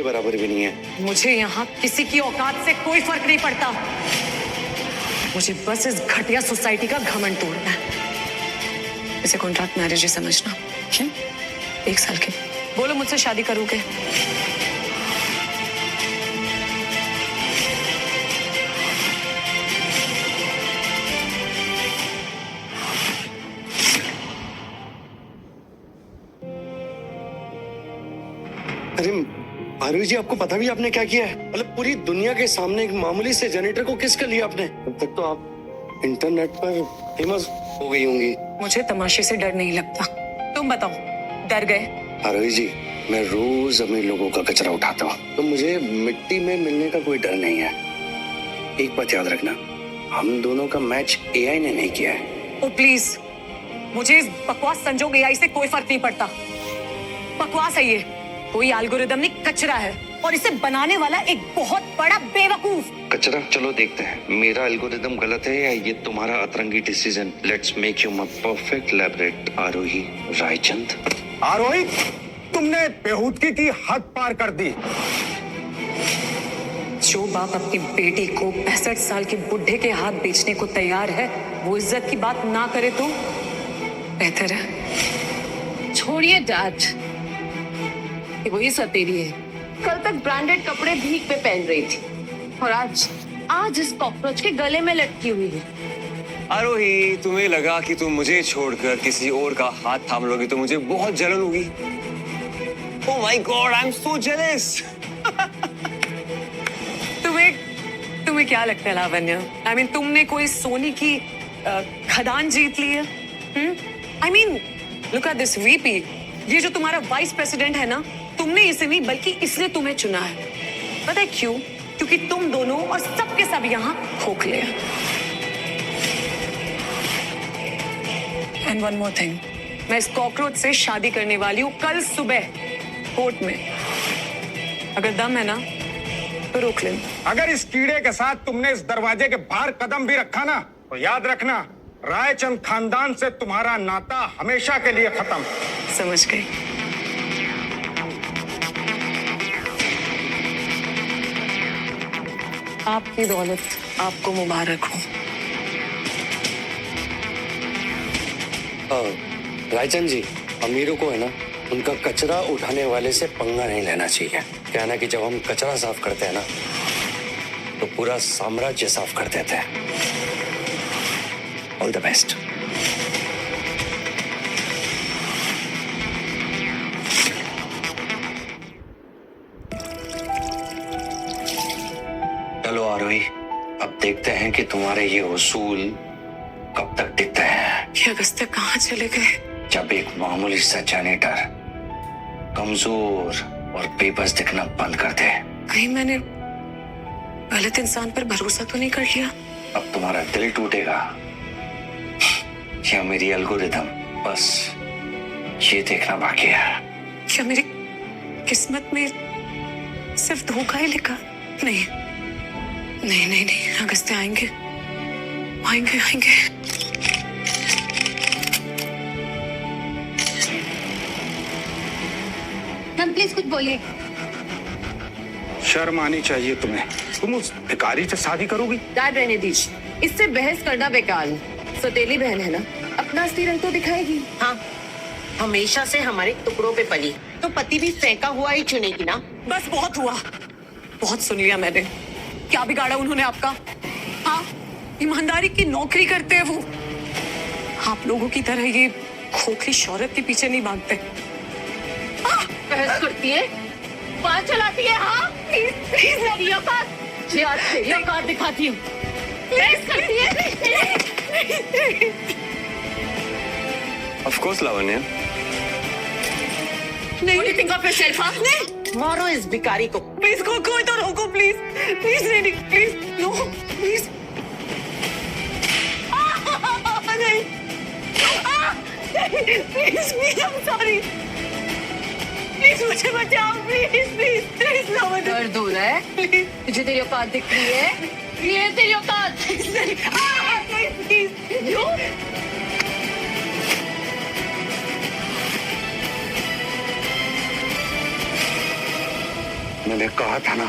के बराबर भी नहीं है। मुझे यहाँ किसी की औकात से कोई फर्क नहीं पड़ता। मुझे बस इस घटिया सोसाइटी का घमंड तोड़ना है। इसे कॉन्ट्रैक्ट मैरिज ही समझना। 1 साल के। बोलो मुझसे शादी करोगे? अरे आरोही जी, आपको पता भी आपने क्या किया है? मतलब पूरी दुनिया के सामने एक मामूली से जनेटर को किस कर लिया आपने? अब तक तो आप इंटरनेट पर फेमस हो गई होंगी। मुझे तमाशे से डर नहीं लगता। तुम बताओ, डर गए? आरोही जी, मैं रोज अमीर लोगों का कचरा उठाता हूँ, तो मुझे मिट्टी में मिलने का कोई डर नहीं है। एक बात याद रखना, हम दोनों का मैच एआई ने नहीं किया है। ओ प्लीज, मुझे इस बकवास संजोग एआई से कोई फर्क नहीं पड़ता। बकवास है ये, कोई एल्गोरिदम नहीं, कचरा है। और इसे बनाने वाला एक बहुत बड़ा बेवकूफ। कचरा? चलो देखते हैं मेरा एल्गोरिदम गलत है या ये तुम्हारा अतरंगी decision. Let's make you my perfect लैबोरेट आरोही रायचंद। आरोही, तुमने बेहूदगी की हद पार कर दी। जो बाप अपनी बेटी को 65 साल के बुढ़े के हाथ बेचने को तैयार है, वो इज्जत की बात ना करे तो बेहतर है। छोड़िए डैड, ये वही सतेरी है। कल तक ब्रांडेड कपड़े भीख पे पहन रही थी और आज इस कॉकरोच के गले में लटकी हुई है। आरोही, तुम्हें लगा कि तुम मुझे छोड़कर किसी और का हाथ थाम लोगी तो मुझे बहुत जलन होगी। Oh my God, I am so jealous. तुम्हें क्या लगता है लावण्य? I mean, तुमने कोई सोने की खदान जीत ली है? I mean, look at this VP। ये जो तुम्हारा वाइस प्रेसिडेंट है ना, तुमने इसे नहीं बल्कि इसने तुम्हें चुना है। पता है क्यों? क्योंकि तुम दोनों और सबके सब यहाँ खोखले हैं। एंड वन मोर थिंग, मैं इस कॉकरोच से शादी करने वाली हूँ कल सुबह कोर्ट में। अगर दम है ना तो रोक लेना। अगर इस कीड़े के साथ तुमने इस दरवाजे के बाहर कदम भी रखा ना, तो याद रखना, रायचंद खानदान से तुम्हारा नाता हमेशा के लिए खत्म। समझ गई। आपकी दौलत आपको मुबारक हो। रायचंद जी, अमीरों को है ना, उनका कचरा उठाने वाले से पंगा नहीं लेना चाहिए। क्या है ना कि जब हम कचरा साफ करते हैं ना, तो पूरा साम्राज्य साफ कर देते हैं। All the best. चलो आरोही, अब देखते हैं कि तुम्हारे ये उसूल कब तक टिकते हैं। ये अगस्त्य कहाँ चले गए? जब एक मामूली सा जैनेटर कमजोर और बेबस दिखना बंद कर दे। कहीं मैंने गलत इंसान पर भरोसा तो नहीं कर लिया? अब तुम्हारा दिल टूटेगा या मेरी एल्गोरिदम, बस ये देखना बाकी है। क्या मेरी किस्मत में सिर्फ धोखा ही लिखा? नहीं नहीं नहीं नहीं, अगस्त्य आएंगे आएंगे आएंगे। मैम प्लीज कुछ बोलिए। शर्म आनी चाहिए तुम्हें। तुम उस भिखारी से शादी करोगी? डैड रहने दीजिए, इससे बहस करना बेकार है। सौतेली बहन है ना, अपना असली रंग तो दिखाएगी। हाँ, हमेशा से हमारे टुकड़ों पे पली, तो पति भी फेंका हुआ ही चुनेगी ना। बस बहुत हुआ, बहुत सुन लिया मैंने। क्या बिगाड़ा उन्होंने आपका? हाँ, ईमानदारी की नौकरी करते हैं वो। आप लोगों की तरह ये खोखली शौहरत के पीछे नहीं भागते। बहस करती है, बात चलाती है। हाँ प्लीज प्लीज मेरी औकात, जी आज तेरी औकात दिखाती हूँ। बहस करती है। ऑफ कोर्स लावण्य। नहीं, What do you think of yourself, हाँ? नहीं, मारो इस भिखारी को। प्लीज कोई तो रोको प्लीज, प्लीज नहीं, प्लीज नो, प्लीज नहीं, please please, I am sorry, please मुझे बचाओ, प्लीज प्लीज प्लीज। नो मत दर्द हो रहा है? तुझे तेरी औकात दिख रही है? ये तेरी औकात? Please please no. मैंने कहा था ना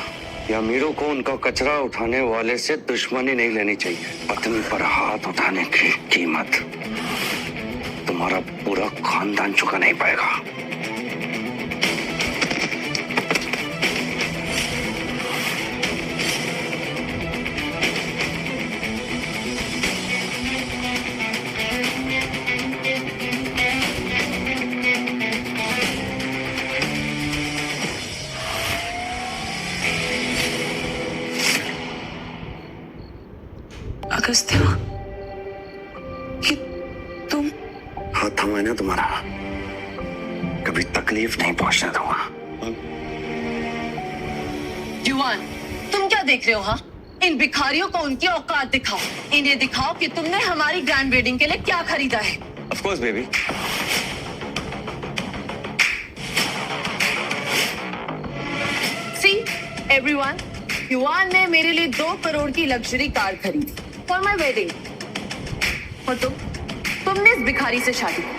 कि अमीरों को उनका कचरा उठाने वाले से दुश्मनी नहीं लेनी चाहिए। पत्नी पर हाथ उठाने की कीमत तुम्हारा पूरा खानदान चुका नहीं पाएगा। अगस्त्या, ये तुम? हाथ थामा ना तुम्हारा, कभी तकलीफ नहीं पहुंचने दूंगा। युवान, तुम क्या देख रहे हो? हाँ, इन भिखारियों को उनकी औकात दिखाओ। इन्हें दिखाओ कि तुमने हमारी ग्रैंड वेडिंग के लिए क्या खरीदा है। Of course baby. See everyone, युवान ने मेरे लिए 2 करोड़ की लग्जरी कार खरीदी फॉर माई वेडिंग। और तुमने इस भिखारी से शादी की।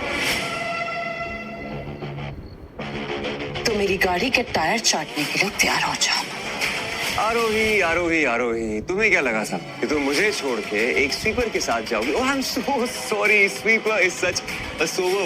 तो मेरी गाड़ी के टायर चाटने के लिए तैयार हो जाओ। आरोही आरोही आरोही, तुम्हें क्या लगा था कि तुम मुझे छोड़ के एक स्वीपर के साथ जाओगी? Oh I am so sorry, sweeper is such a sober